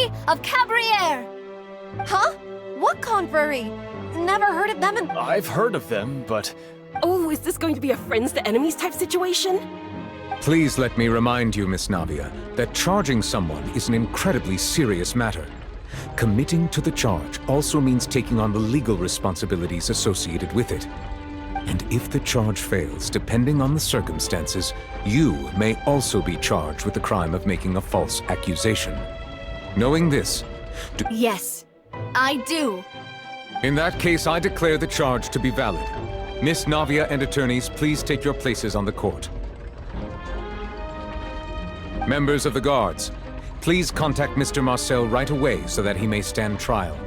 confrérie of Cabrières! Huh? What confrérie? Never heard of them in— I've heard of them, but... Oh, is this going to be a friends to enemies type situation? Please let me remind you, Miss Navia, that charging someone is an incredibly serious matter. Committing to the charge also means taking on the legal responsibilities associated with it. And if the charge fails, depending on the circumstances, you may also be charged with the crime of making a false accusation. Knowing this, Yes, I do. in that case, I declare the charge to be valid. Miss Navia and attorneys, please take your places on the court. Members of the guards, please contact Mr. Marcel right away so that he may stand trial.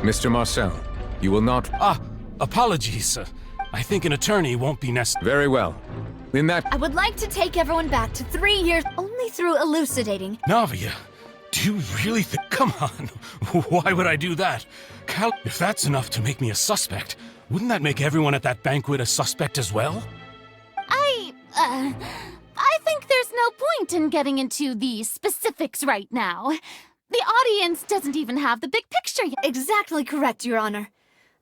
Mr. Marcel, you will not... Apologies. I think an attorney won't be necessary. Very well. In that... I would like to take everyone back to 3 years only through elucidating. Navia, do you really think... Come on, why would I do that? If that's enough to make me a suspect, wouldn't that make everyone at that banquet a suspect as well? I think there's no point in getting into the specifics right now. The audience doesn't even have the big picture yet. Exactly correct, Your Honor.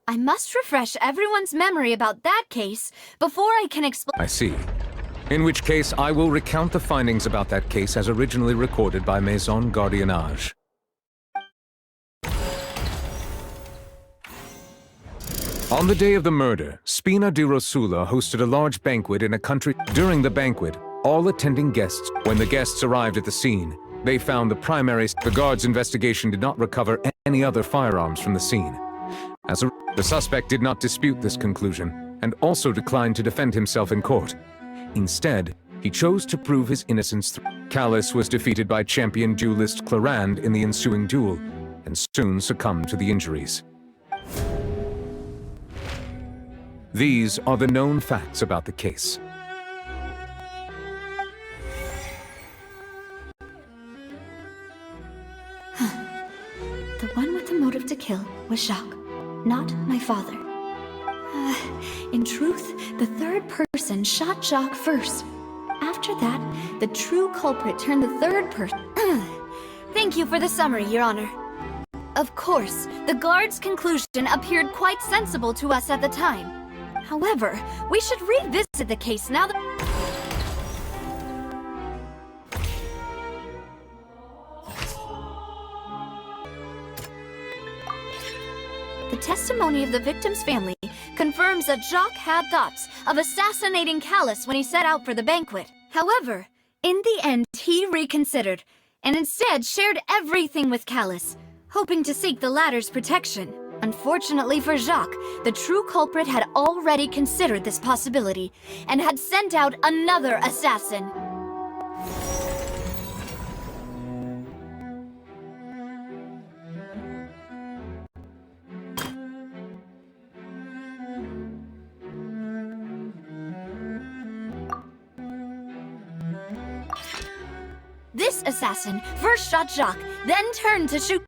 I must refresh everyone's memory about that case before I can explain. I see. In which case, I will recount the findings about that case as originally recorded by Maison Gardiennage. On the day of the murder, Spina di Rosula hosted a large banquet in a country. During the banquet, all attending guests, when the guests arrived at the scene, they found the guard's investigation did not recover any other firearms from the scene. The suspect did not dispute this conclusion, and also declined to defend himself in court. Instead, he chose to prove his innocence. Callus was defeated by champion duelist Clarande in the ensuing duel, and soon succumbed to the injuries. These are the known facts about the case. The one with the motive to kill was Jacques, not my father. In truth, the third person shot Jacques first. After that, the true culprit turned the third person. Thank you for the summary, Your Honor. Of course, the guard's conclusion appeared quite sensible to us at the time. However, we should revisit the case now that... The testimony of the victim's family confirms that Jacques had thoughts of assassinating Callus when he set out for the banquet. However, in the end, he reconsidered, and instead shared everything with Callus, hoping to seek the latter's protection. Unfortunately for Jacques, the true culprit had already considered this possibility, and had sent out another assassin. This assassin first shot Jacques, then turned to shoot.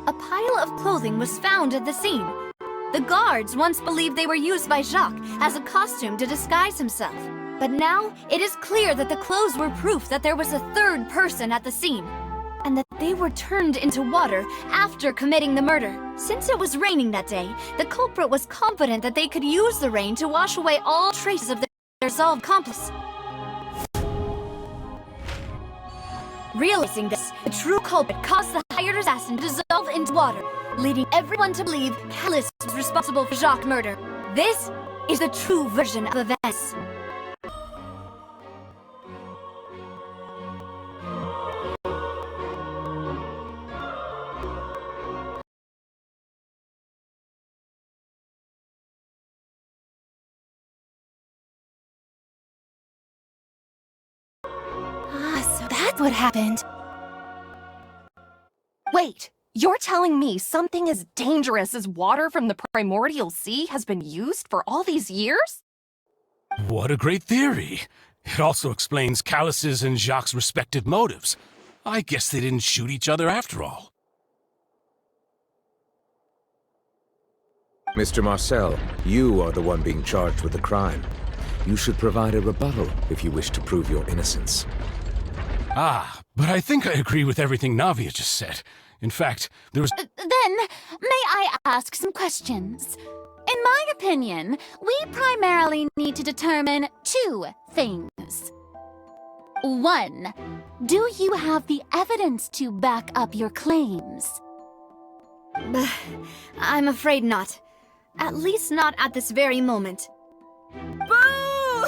A pile of clothing was found at the scene. The guards once believed they were used by Jacques as a costume to disguise himself. But now, it is clear that the clothes were proof that there was a third person at the scene, and that they were turned into water after committing the murder. Since it was raining that day, the culprit was confident that they could use the rain to wash away all traces of their solved accomplice. Realizing this, the true culprit caused the hired assassin to dissolve into water, leading everyone to believe Callus was responsible for Jacques' murder. This is the true version of events. So that's what happened. Wait, you're telling me something as dangerous as water from the primordial sea has been used for all these years? What a great theory! It also explains Callus's and Jacques' respective motives. I guess they didn't shoot each other after all. Mr. Marcel, you are the one being charged with the crime. You should provide a rebuttal if you wish to prove your innocence. Ah, but I think I agree with everything Navia just said. In fact, there was— Then, may I ask some questions? In my opinion, we primarily need to determine two things. 1. Do you have the evidence to back up your claims? I'm afraid not. At least not at this very moment. Boo!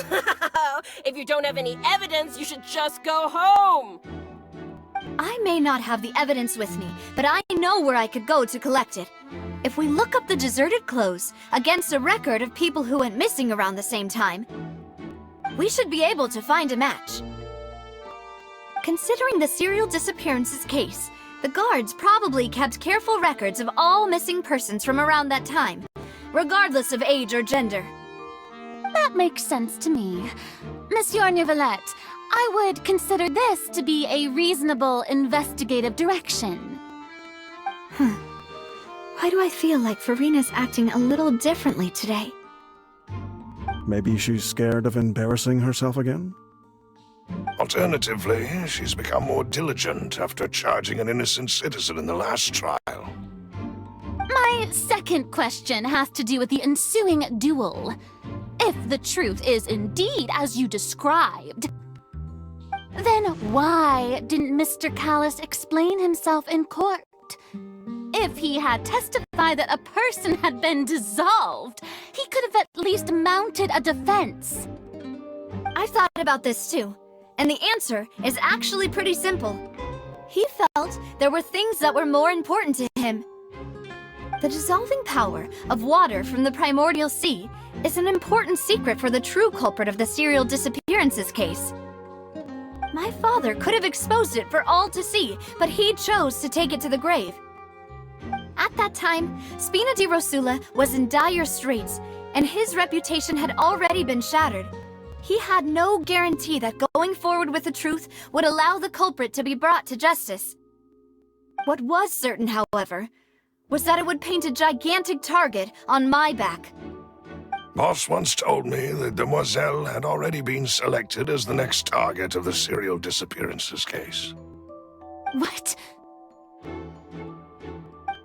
If you don't have any evidence, you should just go home! I may not have the evidence with me, but I know where I could go to collect it. If we look up the deserted clothes against a record of people who went missing around the same time, we should be able to find a match. Considering the serial disappearances case, the guards probably kept careful records of all missing persons from around that time, regardless of age or gender. That makes sense to me. Monsieur Neuvillette, I would consider this to be a reasonable investigative direction. Why do I feel like Farina's acting a little differently today? Maybe she's scared of embarrassing herself again? Alternatively, she's become more diligent after charging an innocent citizen in the last trial. My second question has to do with the ensuing duel. If the truth is indeed as you described, then why didn't Mr. Callus explain himself in court? If he had testified that a person had been dissolved, he could have at least mounted a defense. I've thought about this too, and the answer is actually pretty simple. He felt there were things that were more important to him. The dissolving power of water from the primordial sea is an important secret for the true culprit of the serial disappearances case. My father could have exposed it for all to see, but he chose to take it to the grave. At that time, Spina di Rosula was in dire straits, and his reputation had already been shattered. He had no guarantee that going forward with the truth would allow the culprit to be brought to justice. What was certain, however, was that it would paint a gigantic target on my back. Boss once told me that Demoiselle had already been selected as the next target of the serial disappearances case. What?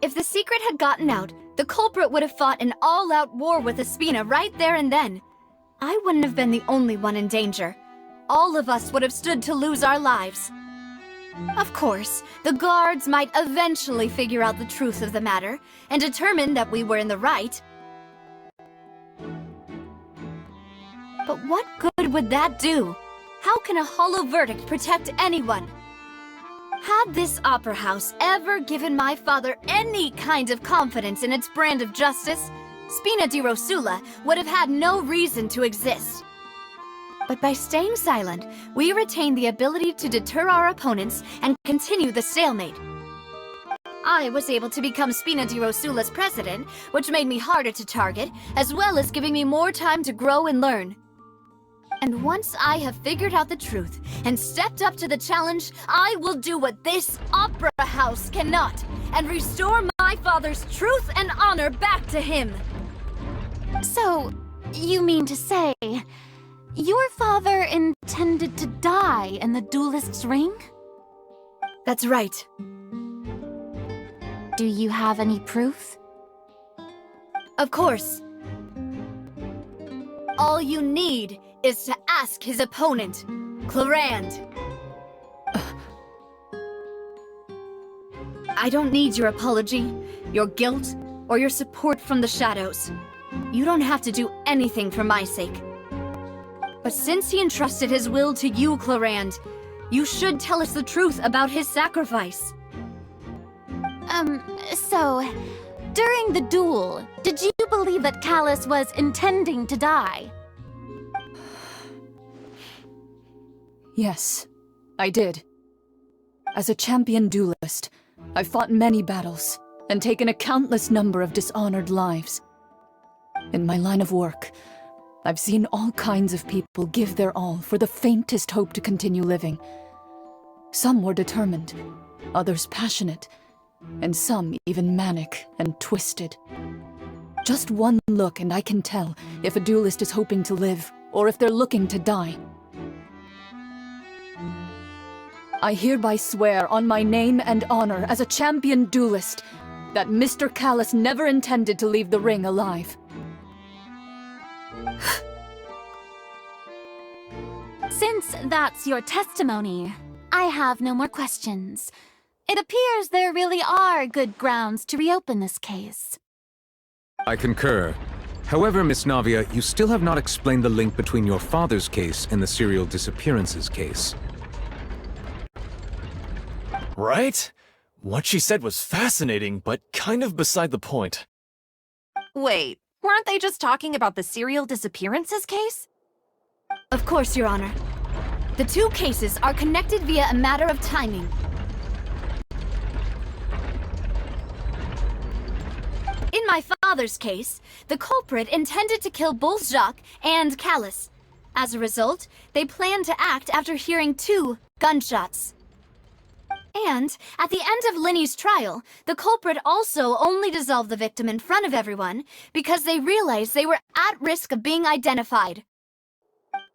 If the secret had gotten out, the culprit would have fought an all-out war with Espina right there and then. I wouldn't have been the only one in danger. All of us would have stood to lose our lives. Of course, the guards might eventually figure out the truth of the matter and determine that we were in the right. But what good would that do? How can a hollow verdict protect anyone? Had this opera house ever given my father any kind of confidence in its brand of justice, Spina di Rosula would have had no reason to exist. But by staying silent, we retain the ability to deter our opponents and continue the stalemate. I was able to become Spina di Rosula's president, which made me harder to target, as well as giving me more time to grow and learn. And once I have figured out the truth and stepped up to the challenge, I will do what this opera house cannot, and restore my father's truth and honor back to him. So, you mean to say, your father intended to die in the duelist's ring? That's right. Do you have any proof? Of course. All you need is to ask his opponent, Clarand. I don't need your apology, your guilt, or your support from the shadows. You don't have to do anything for my sake. But since he entrusted his will to you, Clarand, you should tell us the truth about his sacrifice. So, during the duel, did you believe that Callus was intending to die? Yes, I did. As a champion duelist, I've fought many battles and taken a countless number of dishonored lives. In my line of work, I've seen all kinds of people give their all for the faintest hope to continue living. Some were determined, others passionate, and some even manic and twisted. Just one look and I can tell if a duelist is hoping to live or if they're looking to die. I hereby swear on my name and honor as a champion duelist that Mr. Callus never intended to leave the ring alive. Since that's your testimony, I have no more questions. It appears there really are good grounds to reopen this case. I concur. However, Miss Navia, you still have not explained the link between your father's case and the serial disappearances case. Right? What she said was fascinating, but kind of beside the point. Wait, weren't they just talking about the serial disappearances case? Of course, Your Honor. The two cases are connected via a matter of timing. In my father's case, the culprit intended to kill both Jacques and Callus. As a result, they planned to act after hearing 2 gunshots. And, at the end of Linny's trial, the culprit also only dissolved the victim in front of everyone because they realized they were at risk of being identified.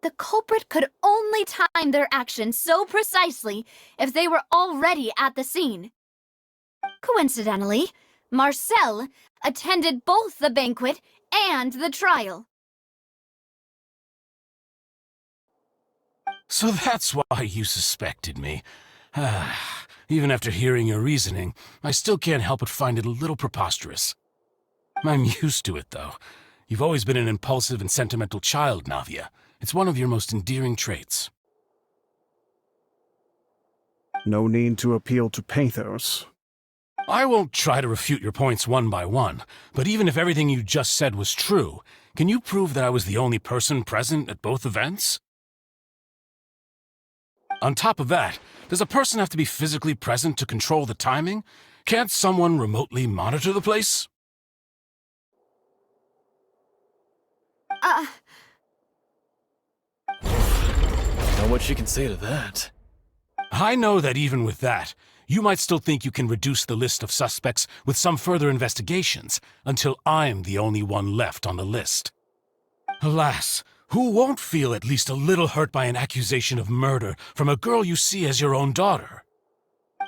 The culprit could only time their actions so precisely if they were already at the scene. Coincidentally, Marcel attended both the banquet and the trial. So that's why you suspected me. Even after hearing your reasoning, I still can't help but find it a little preposterous. I'm used to it, though. You've always been an impulsive and sentimental child, Navia. It's one of your most endearing traits. No need to appeal to pathos. I won't try to refute your points one by one, but even if everything you just said was true, can you prove that I was the only person present at both events? On top of that, does a person have to be physically present to control the timing? Can't someone remotely monitor the place? Know what she can say to that. I know that even with that, you might still think you can reduce the list of suspects with some further investigations until I'm the only one left on the list. Alas, who won't feel at least a little hurt by an accusation of murder from a girl you see as your own daughter?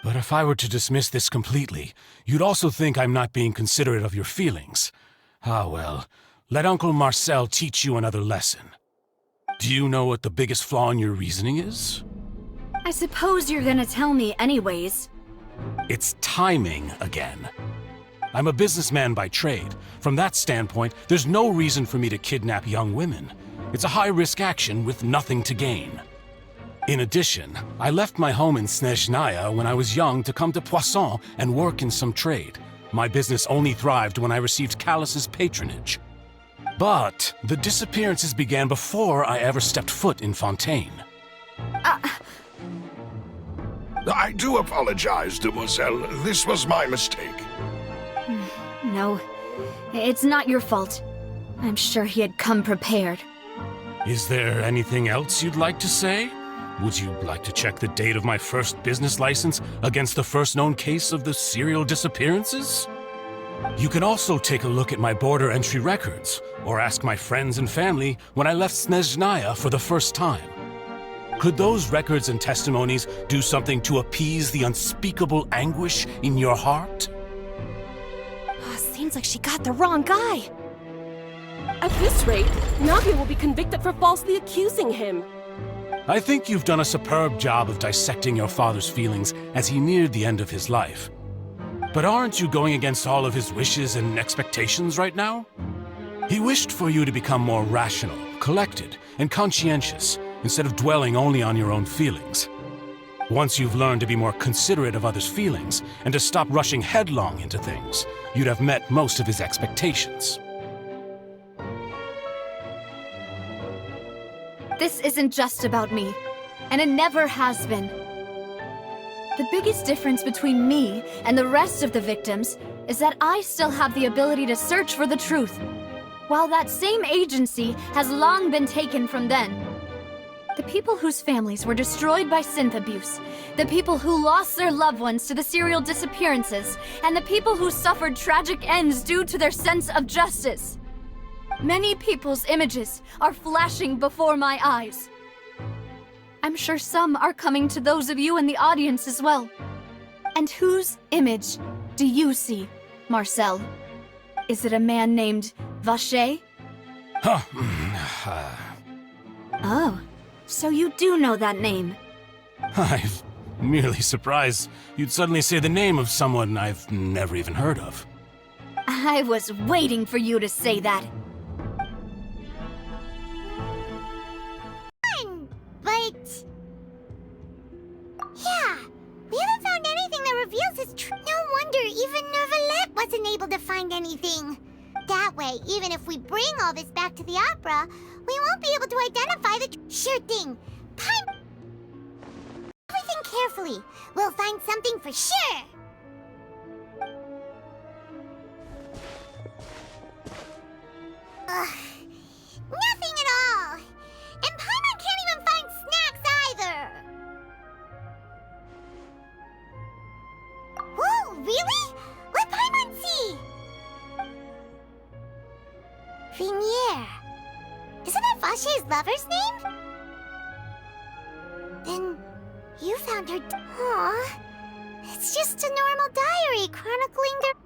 But if I were to dismiss this completely, you'd also think I'm not being considerate of your feelings. Ah well, let Uncle Marcel teach you another lesson. Do you know what the biggest flaw in your reasoning is? I suppose you're gonna tell me anyways. It's timing again. I'm a businessman by trade. From that standpoint, there's no reason for me to kidnap young women. It's a high-risk action with nothing to gain. In addition, I left my home in Snezhnaya when I was young to come to Poisson and work in some trade. My business only thrived when I received Callus's patronage. But the disappearances began before I ever stepped foot in Fontaine. I do apologize, demoiselle. This was my mistake. No, it's not your fault. I'm sure he had come prepared. Is there anything else you'd like to say? Would you like to check the date of my first business license against the first known case of the serial disappearances? You can also take a look at my border entry records, or ask my friends and family when I left Snezhnaya for the first time. Could those records and testimonies do something to appease the unspeakable anguish in your heart? Seems like she got the wrong guy. At this rate, Navia will be convicted for falsely accusing him. I think you've done a superb job of dissecting your father's feelings as he neared the end of his life. But aren't you going against all of his wishes and expectations right now? He wished for you to become more rational, collected, and conscientious, instead of dwelling only on your own feelings. Once you've learned to be more considerate of others' feelings, and to stop rushing headlong into things, you'd have met most of his expectations. This isn't just about me, and it never has been. The biggest difference between me and the rest of the victims is that I still have the ability to search for the truth. while that same agency has long been taken from them. The people whose families were destroyed by synth abuse, the people who lost their loved ones to the serial disappearances, and the people who suffered tragic ends due to their sense of justice. Many people's images are flashing before my eyes. I'm sure some are coming to those of you in the audience as well. And whose image do you see, Marcel? Is it a man named Vacher? Oh, so you do know that name. I'm merely surprised you'd suddenly say the name of someone I've never even heard of. I was waiting for you to say that. But... yeah, we haven't found anything that reveals his true... No wonder even Nervalette wasn't able to find anything. That way, even if we bring all this back to the opera, we won't be able to identify the... Sure thing. Everything carefully. We'll find something for sure. Ugh. Nothing at all. And Paimon can't even find snacks either. Whoa, really? What Paimon see? Vignier. Isn't that Vacher's lover's name? Then you found her... Aw. It's just a normal diary chronicling their...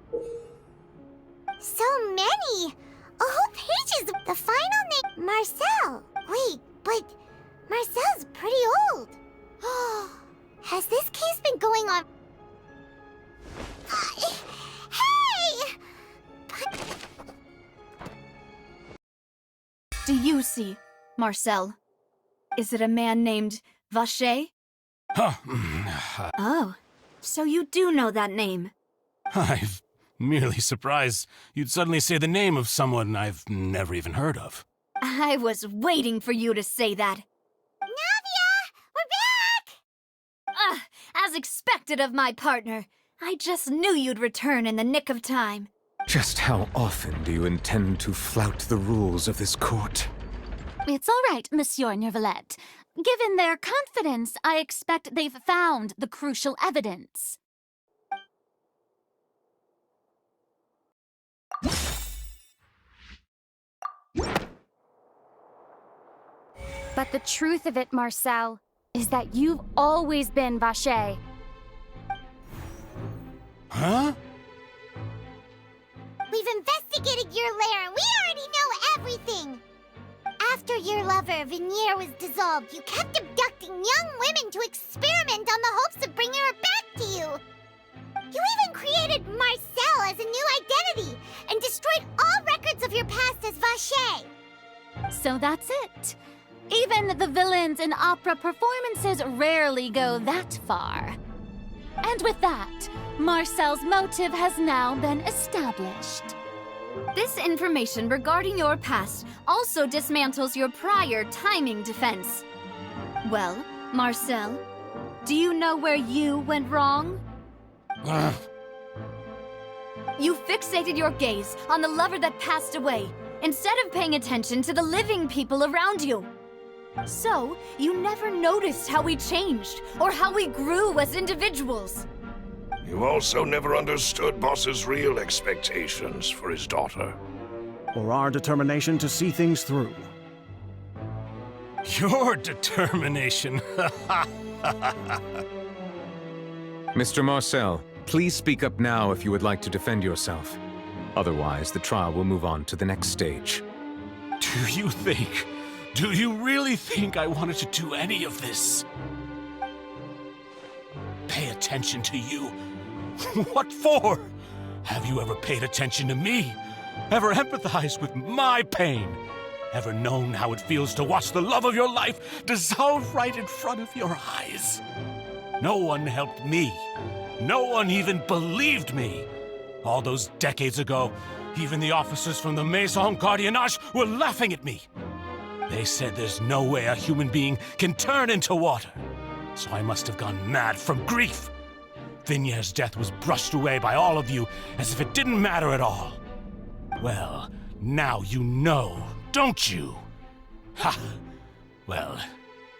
So many! A whole page is the final name... Marcel. Wait, but Marcel's pretty old. Has this case been going on... Hey! Do you see, Marcel? Is it a man named Vacher? Oh, so you do know that name. I'm merely surprised you'd suddenly say the name of someone I've never even heard of. I was waiting for you to say that. Navia! We're back! As expected of my partner. I just knew you'd return in the nick of time. Just how often do you intend to flout the rules of this court? It's all right, Monsieur Nervalette. Given their confidence, I expect they've found the crucial evidence. But the truth of it, Marcel, is that you've always been Vacher. Huh? We've investigated your lair and we already know everything! After your lover, Vignier, was dissolved, you kept abducting young women to experiment on the hopes of bringing her back to you! You even created Marcel as a new identity and destroyed all records of your past as Vacher! So that's it. Even the villains in opera performances rarely go that far. And with that, Marcel's motive has now been established. This information regarding your past also dismantles your prior timing defense. Well, Marcel, do you know where you went wrong? You fixated your gaze on the lover that passed away, instead of paying attention to the living people around you. So, you never noticed how we changed, or how we grew as individuals. You also never understood Boss's real expectations for his daughter. Or our determination to see things through. Your determination. Mr. Marcel, please speak up now if you would like to defend yourself. Otherwise, the trial will move on to the next stage. Do you really think I wanted to do any of this? Pay attention to you? What for? Have you ever paid attention to me? Ever empathized with my pain? Ever known how it feels to watch the love of your life dissolve right in front of your eyes? No one helped me. No one even believed me. All those decades ago, even the officers from the Maison Gardiennage were laughing at me. They said there's no way a human being can turn into water. So I must have gone mad from grief. Vignier's death was brushed away by all of you as if it didn't matter at all. Well, Now you know, don't you? Ha! Well,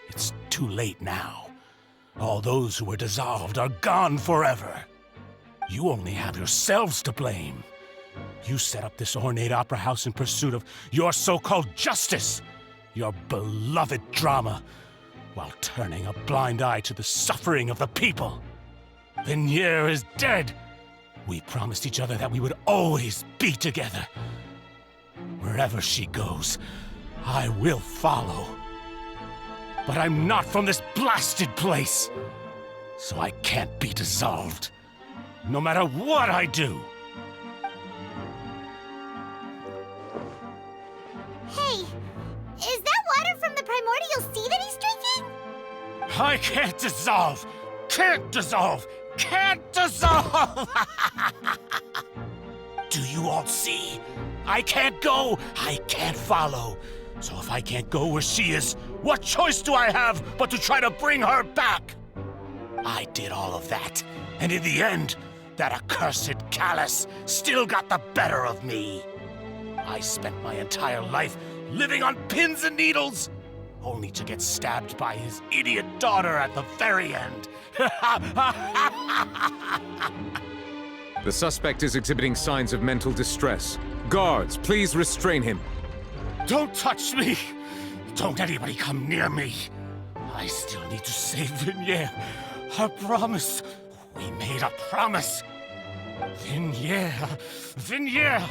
it's too late now. All those who were dissolved are gone forever. You only have yourselves to blame. You set up this ornate opera house in pursuit of your so-called justice, your beloved drama, while turning a blind eye to the suffering of the people. Vignier is dead. We promised each other that we would always be together. Wherever she goes, I will follow. But I'm not from this blasted place, so I can't be dissolved, no matter what I do. Hey, is that water from the primordial sea that he's drinking? I can't dissolve! Can't dissolve! Can't dissolve! Do you all see? I can't go! I can't follow! So if I can't go where she is, what choice do I have but to try to bring her back? I did all of that, and in the end, that accursed Callus still got the better of me. I spent my entire life living on pins and needles, only to get stabbed by his idiot daughter at the very end. The suspect is exhibiting signs of mental distress. Guards, please restrain him. Don't touch me! Don't anybody come near me! I still need to save Vignier. A promise. We made a promise. Vignier. Vignier!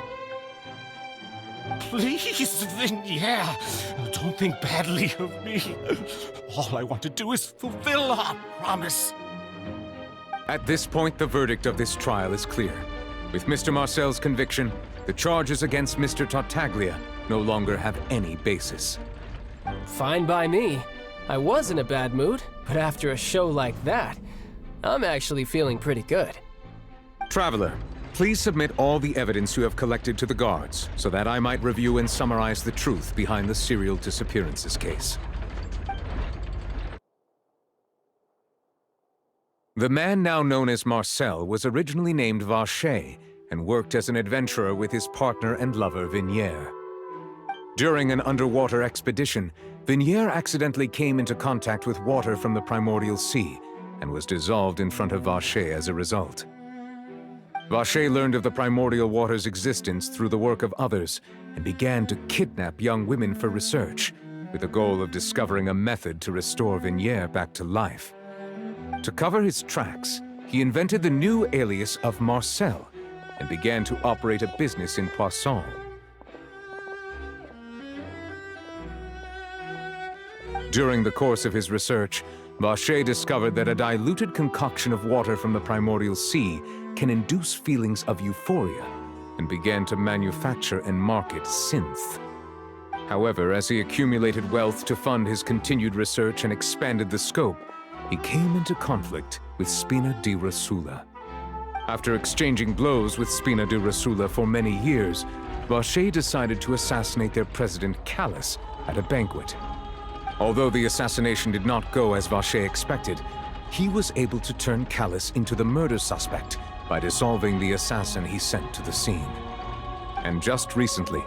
Please, Vignier. Don't think badly of me. All I want to do is fulfill our promise. At this point, the verdict of this trial is clear. With Mr. Marcel's conviction, the charges against Mr. Tartaglia no longer have any basis. Fine by me. I was in a bad mood, but after a show like that, I'm actually feeling pretty good. Traveler, please submit all the evidence you have collected to the guards, so that I might review and summarize the truth behind the serial disappearances case. The man now known as Marcel was originally named Vacher and worked as an adventurer with his partner and lover Vignier. During an underwater expedition, Vignier accidentally came into contact with water from the primordial sea and was dissolved in front of Vacher as a result. Vacher learned of the primordial water's existence through the work of others and began to kidnap young women for research, with the goal of discovering a method to restore Vignier back to life. To cover his tracks, he invented the new alias of Marcel and began to operate a business in Poisson. During the course of his research, Vacher discovered that a diluted concoction of water from the primordial sea can induce feelings of euphoria and began to manufacture and market synth. However, as he accumulated wealth to fund his continued research and expanded the scope, he came into conflict with Spina di Rosula. After exchanging blows with Spina di Rosula for many years, Vacher decided to assassinate their president Callus at a banquet. Although the assassination did not go as Vacher expected, he was able to turn Callus into the murder suspect by dissolving the assassin he sent to the scene. And just recently,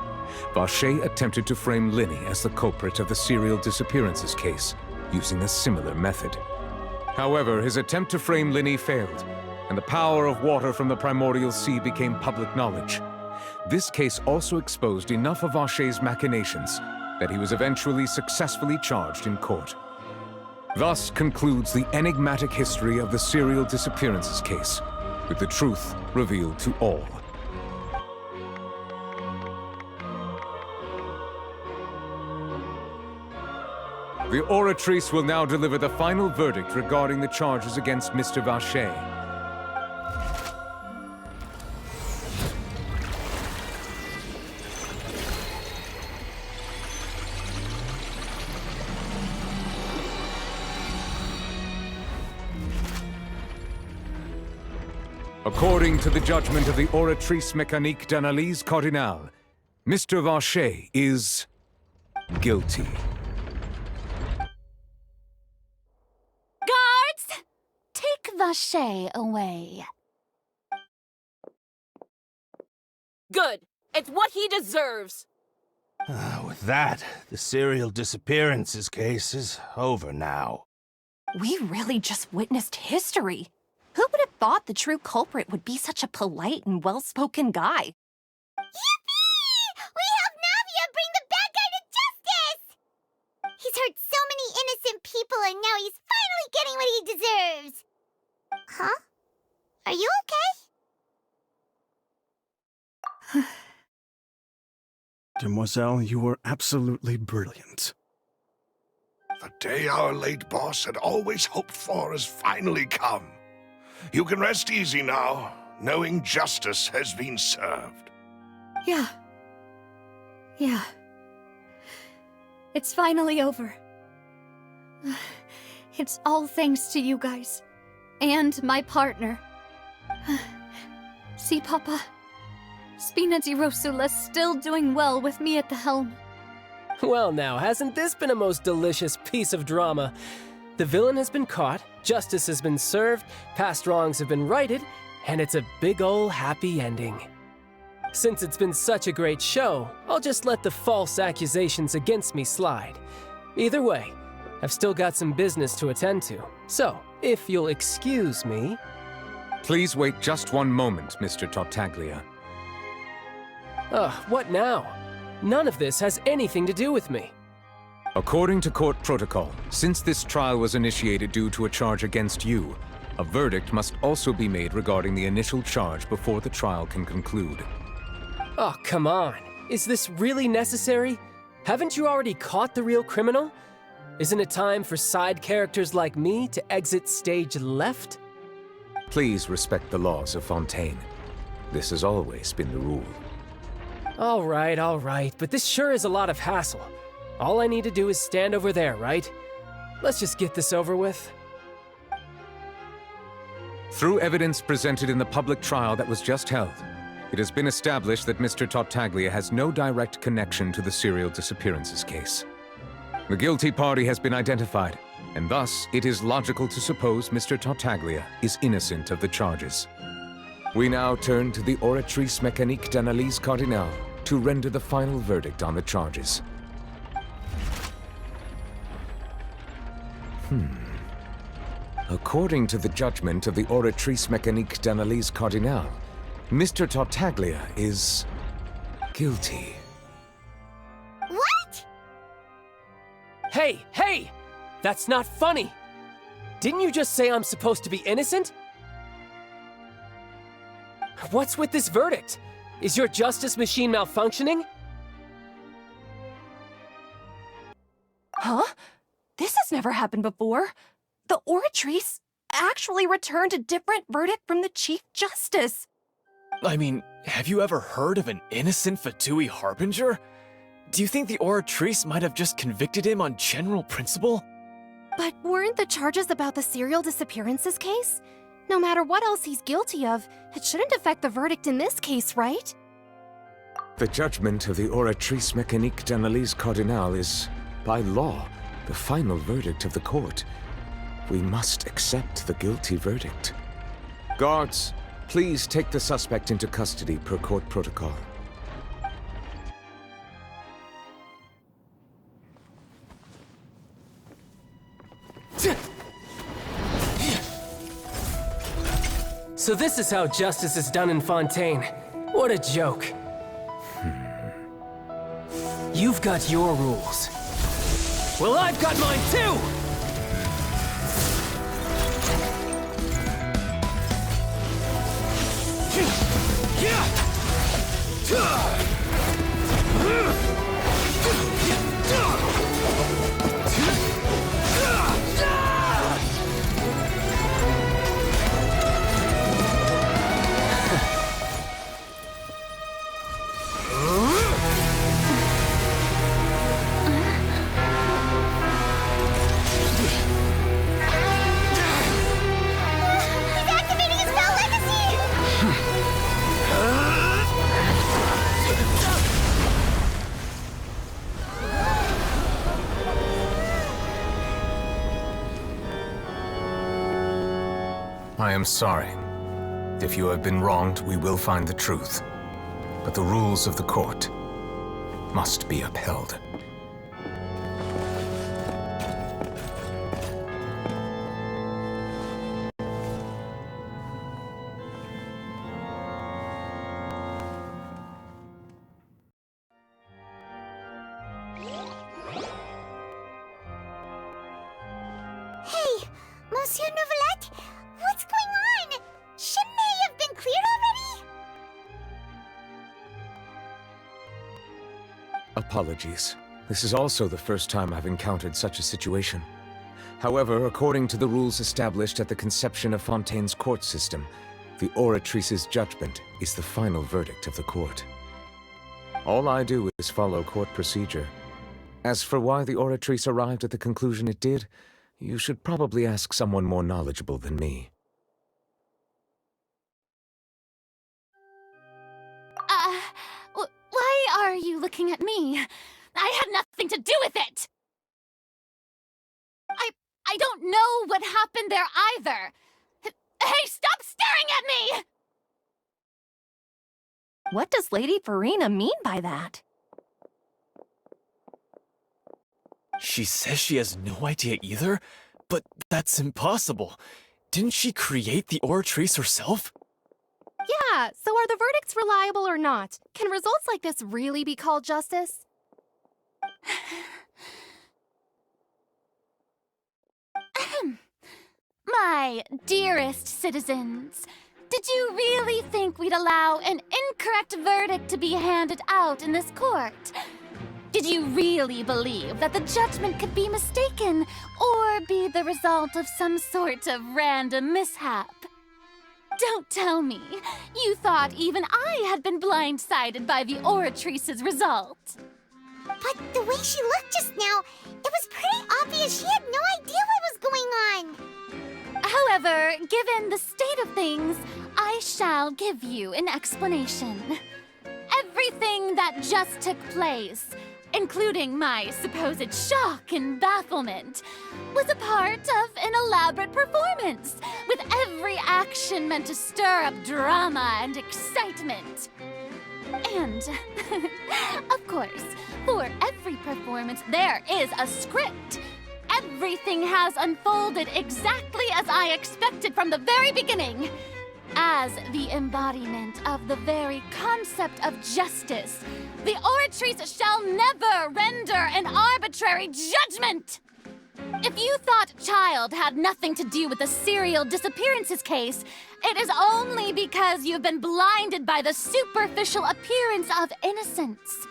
Vacher attempted to frame Linny as the culprit of the serial disappearances case, using a similar method. However, his attempt to frame Linny failed, and the power of water from the primordial sea became public knowledge. This case also exposed enough of Vacher's machinations that he was eventually successfully charged in court. Thus concludes the enigmatic history of the serial disappearances case, with the truth revealed to all. The oratrice will now deliver the final verdict regarding the charges against Mr. Vacher. According to the judgment of the Oratrice Mécanique d'Analyse Cardinale, Mr. Vacher is guilty. Guards! Take Vacher away. Good. It's what he deserves. With that, the serial disappearances case is over now. We really just witnessed history. Who would have thought the true culprit would be such a polite and well-spoken guy? Yippee! We helped Navia bring the bad guy to justice! He's hurt so many innocent people and now he's finally getting what he deserves. Huh? Are you okay? Demoiselle, you were absolutely brilliant. The day our late boss had always hoped for has finally come. You can rest easy now, knowing justice has been served. Yeah. It's finally over. It's all thanks to you guys. And my partner. See, Papa? Spina di Rosula's still doing well with me at the helm. Well now, hasn't this been a most delicious piece of drama? The villain has been caught, justice has been served, past wrongs have been righted, and it's a big ol' happy ending. Since it's been such a great show, I'll just let the false accusations against me slide. Either way, I've still got some business to attend to, so if you'll excuse me... Please wait just one moment, Mr. Tartaglia. What now? None of this has anything to do with me. According to court protocol, since this trial was initiated due to a charge against you, a verdict must also be made regarding the initial charge before the trial can conclude. Oh, come on. Is this really necessary? Haven't you already caught the real criminal? Isn't it time for side characters like me to exit stage left? Please respect the laws of Fontaine. This has always been the rule. All right, but this sure is a lot of hassle. All I need to do is stand over there, right? Let's just get this over with. Through evidence presented in the public trial that was just held, it has been established that Mr. Tartaglia has no direct connection to the serial disappearances case. The guilty party has been identified, and thus it is logical to suppose Mr. Tartaglia is innocent of the charges. We now turn to the Oratrice Mécanique d'Analyse Cardinale to render the final verdict on the charges. According to the judgment of the Oratrice Mécanique d'Analyse Cardinale, Mr. Tartaglia is guilty. What? Hey! That's not funny! Didn't you just say I'm supposed to be innocent? What's with this verdict? Is your justice machine malfunctioning? Huh? This has never happened before. The Oratrice actually returned a different verdict from the Chief Justice. I mean, have you ever heard of an innocent Fatui Harbinger? Do you think the Oratrice might have just convicted him on general principle? But weren't the charges about the serial disappearances case? No matter what else he's guilty of, it shouldn't affect the verdict in this case, right? The judgment of the Oratrice Mécanique d'Analyse Cardinale is, by law, the final verdict of the court. We must accept the guilty verdict. Guards, please take the suspect into custody per court protocol. So this is how justice is done in Fontaine. What a joke. You've got your rules. Well, I've got mine too! I am sorry. If you have been wronged, we will find the truth. but the rules of the court must be upheld. Hey, Monsieur Neuvillette, what's going on? Shouldn't they have been cleared already? Apologies. This is also the first time I've encountered such a situation. However, according to the rules established at the conception of Fontaine's court system, the Oratrice's judgment is the final verdict of the court. All I do is follow court procedure. As for why the Oratrice arrived at the conclusion it did, you should probably ask someone more knowledgeable than me. Why are you looking at me? I had nothing to do with it! I don't know what happened there either! Hey, stop staring at me! What does Lady Farina mean by that? She says she has no idea either, but that's impossible. Didn't she create the Oratrice herself? Yeah, so are the verdicts reliable or not? Can results like this really be called justice? My dearest citizens, did you really think we'd allow an incorrect verdict to be handed out in this court? Did you really believe that the judgment could be mistaken or be the result of some sort of random mishap? Don't tell me you thought even I had been blindsided by the Oratrice's result. But the way she looked just now, it was pretty obvious she had no idea what was going on. However, given the state of things, I shall give you an explanation. Everything that just took place, including my supposed shock and bafflement, was a part of an elaborate performance, with every action meant to stir up drama and excitement. And, of course, for every performance there is a script. Everything has unfolded exactly as I expected from the very beginning. As the embodiment of the very concept of justice, the Oratrice shall never render an arbitrary judgment! If you thought Child had nothing to do with the serial disappearances case, it is only because you've been blinded by the superficial appearance of innocence.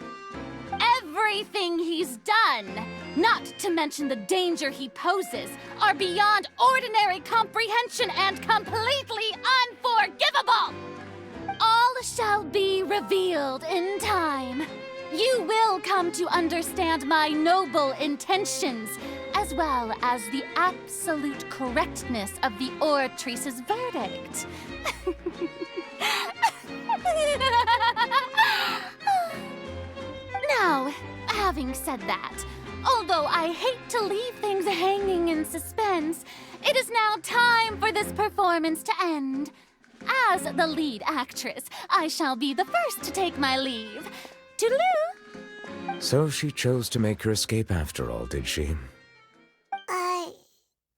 Everything he's done, not to mention the danger he poses, are beyond ordinary comprehension and completely unforgivable! All shall be revealed in time. You will come to understand my noble intentions, as well as the absolute correctness of the Oratrice's verdict. Now, having said that, although I hate to leave things hanging in suspense, it is now time for this performance to end. As the lead actress, I shall be the first to take my leave. Toodaloo! So she chose to make her escape after all, did she?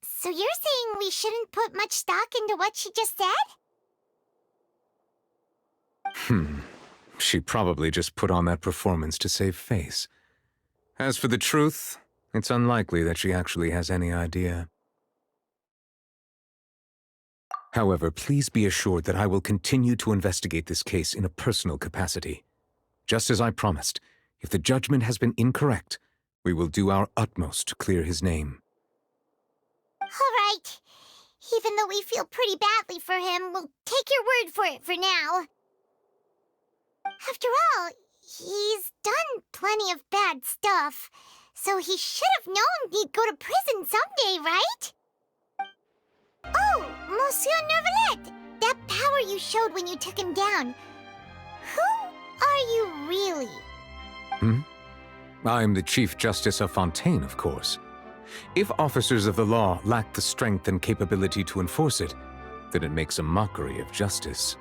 So you're saying we shouldn't put much stock into what she just said? She probably just put on that performance to save face. As for the truth, it's unlikely that she actually has any idea. However, please be assured that I will continue to investigate this case in a personal capacity. Just as I promised, if the judgment has been incorrect, we will do our utmost to clear his name. All right. Even though we feel pretty badly for him, we'll take your word for it for now. After all, he's done plenty of bad stuff, so he should have known he'd go to prison someday, right? Oh, Monsieur Neuvillette! That power you showed when you took him down. Who are you really? I'm the Chief Justice of Fontaine, of course. If officers of the law lack the strength and capability to enforce it, then it makes a mockery of justice.